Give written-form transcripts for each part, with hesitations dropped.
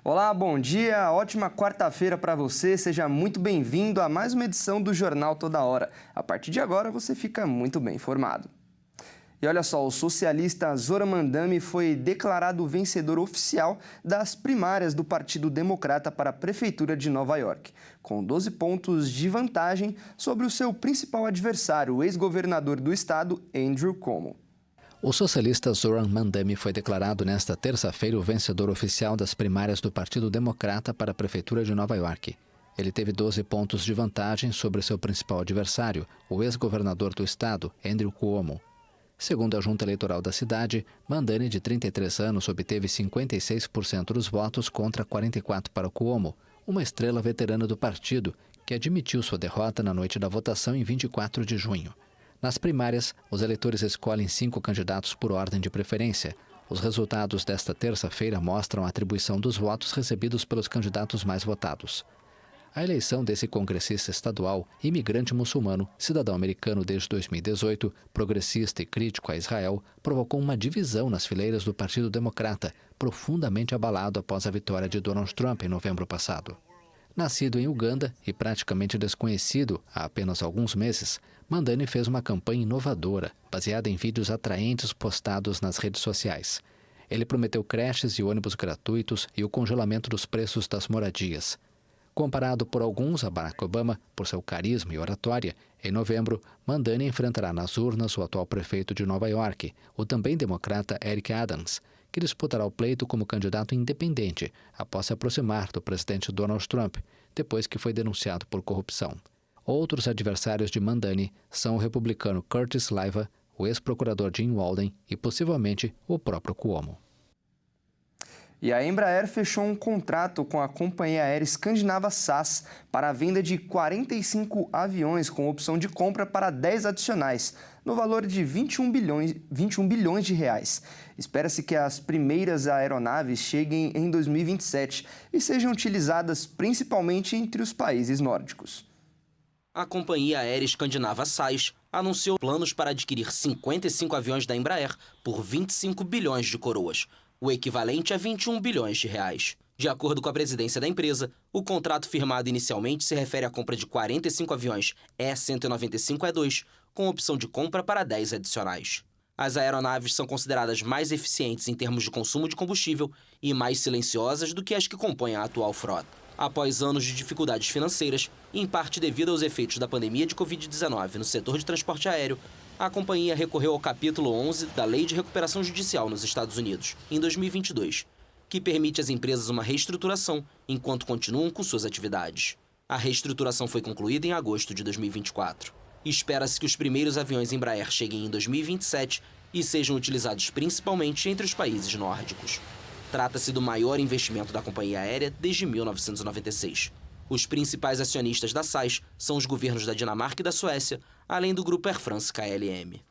Olá, bom dia, ótima quarta-feira para você, seja muito bem-vindo a mais uma edição do Jornal Toda Hora. A partir de agora você fica muito bem informado. E olha só, o socialista Zoran Mandani foi declarado vencedor oficial das primárias do Partido Democrata para a Prefeitura de Nova York, com 12 pontos de vantagem sobre o seu principal adversário, o ex-governador do estado, Andrew Cuomo. O socialista Zoran Mandani foi declarado nesta terça-feira o vencedor oficial das primárias do Partido Democrata para a Prefeitura de Nova York. Ele teve 12 pontos de vantagem sobre seu principal adversário, o ex-governador do estado, Andrew Cuomo. Segundo a junta eleitoral da cidade, Mandani, de 33 anos, obteve 56% dos votos contra 44% para Cuomo, uma estrela veterana do partido, que admitiu sua derrota na noite da votação em 24 de junho. Nas primárias, os eleitores escolhem 5 candidatos por ordem de preferência. Os resultados desta terça-feira mostram a atribuição dos votos recebidos pelos candidatos mais votados. A eleição desse congressista estadual, imigrante muçulmano, cidadão americano desde 2018, progressista e crítico a Israel, provocou uma divisão nas fileiras do Partido Democrata, profundamente abalado após a vitória de Donald Trump em novembro passado. Nascido em Uganda e praticamente desconhecido há apenas alguns meses, Mandani fez uma campanha inovadora, baseada em vídeos atraentes postados nas redes sociais. Ele prometeu creches e ônibus gratuitos e o congelamento dos preços das moradias. Comparado por alguns a Barack Obama por seu carisma e oratória, em novembro, Mandani enfrentará nas urnas o atual prefeito de Nova York, o também democrata Eric Adams, que disputará o pleito como candidato independente após se aproximar do presidente Donald Trump, depois que foi denunciado por corrupção. Outros adversários de Mandani são o republicano Curtis Sliwa, o ex-procurador Jim Walden e, possivelmente, o próprio Cuomo. E a Embraer fechou um contrato com a companhia aérea escandinava SAS para a venda de 45 aviões com opção de compra para 10 adicionais, no valor de 21 bilhões de reais. Espera-se que as primeiras aeronaves cheguem em 2027 e sejam utilizadas principalmente entre os países nórdicos. A companhia aérea escandinava SAS anunciou planos para adquirir 55 aviões da Embraer por 25 bilhões de coroas, o equivalente a 21 bilhões de reais. De acordo com a presidência da empresa, o contrato firmado inicialmente se refere à compra de 45 aviões E195-E2, com opção de compra para 10 adicionais. As aeronaves são consideradas mais eficientes em termos de consumo de combustível e mais silenciosas do que as que compõem a atual frota. Após anos de dificuldades financeiras, em parte devido aos efeitos da pandemia de Covid-19 no setor de transporte aéreo, a companhia recorreu ao capítulo 11 da Lei de Recuperação Judicial nos Estados Unidos, em 2022, que permite às empresas uma reestruturação enquanto continuam com suas atividades. A reestruturação foi concluída em agosto de 2024. Espera-se que os primeiros aviões Embraer cheguem em 2027 e sejam utilizados principalmente entre os países nórdicos. Trata-se do maior investimento da companhia aérea desde 1996. Os principais acionistas da SAS são os governos da Dinamarca e da Suécia, além do grupo Air France-KLM.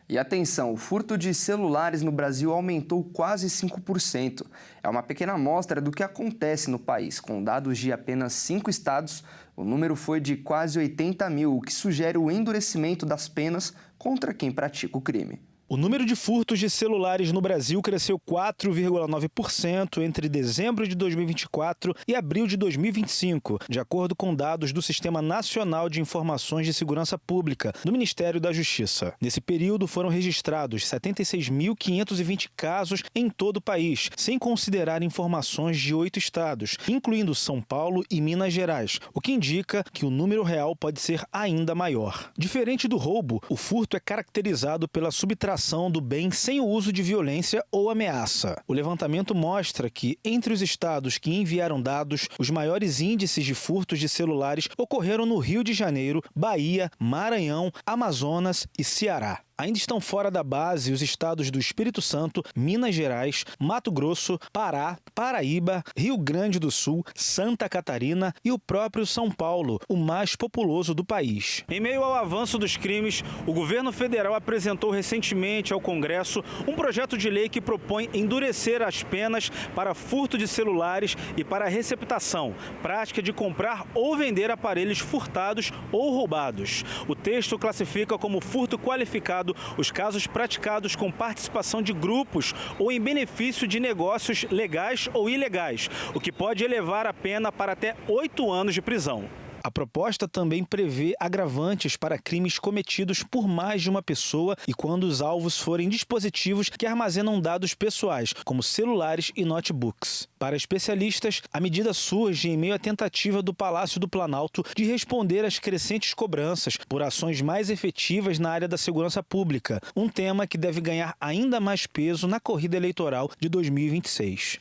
E atenção, o furto de celulares no Brasil aumentou quase 5%. É uma pequena amostra do que acontece no país. Com dados de apenas 5 estados, o número foi de quase 80 mil, o que sugere o endurecimento das penas contra quem pratica o crime. O número de furtos de celulares no Brasil cresceu 4,9% entre dezembro de 2024 e abril de 2025, de acordo com dados do Sistema Nacional de Informações de Segurança Pública, do Ministério da Justiça. Nesse período foram registrados 76.520 casos em todo o país, sem considerar informações de 8 estados, incluindo São Paulo e Minas Gerais, o que indica que o número real pode ser ainda maior. Diferente do roubo, o furto é caracterizado pela subtração do bem sem o uso de violência ou ameaça. O levantamento mostra que, entre os estados que enviaram dados, os maiores índices de furtos de celulares ocorreram no Rio de Janeiro, Bahia, Maranhão, Amazonas e Ceará. Ainda estão fora da base os estados do Espírito Santo, Minas Gerais, Mato Grosso, Pará, Paraíba, Rio Grande do Sul, Santa Catarina e o próprio São Paulo, o mais populoso do país. Em meio ao avanço dos crimes, o governo federal apresentou recentemente ao Congresso um projeto de lei que propõe endurecer as penas para furto de celulares e para receptação, prática de comprar ou vender aparelhos furtados ou roubados. O texto classifica como furto qualificado lado os casos praticados com participação de grupos ou em benefício de negócios legais ou ilegais, o que pode elevar a pena para até 8 anos de prisão. A proposta também prevê agravantes para crimes cometidos por mais de uma pessoa e quando os alvos forem dispositivos que armazenam dados pessoais, como celulares e notebooks. Para especialistas, a medida surge em meio à tentativa do Palácio do Planalto de responder às crescentes cobranças por ações mais efetivas na área da segurança pública, um tema que deve ganhar ainda mais peso na corrida eleitoral de 2026.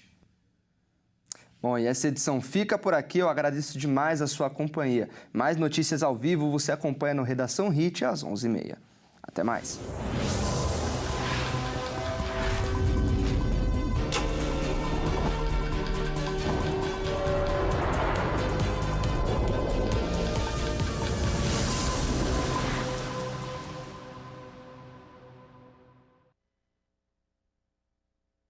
Bom, e essa edição fica por aqui. Eu agradeço demais a sua companhia. Mais notícias ao vivo você acompanha no Redação HIT às 11h30. Até mais.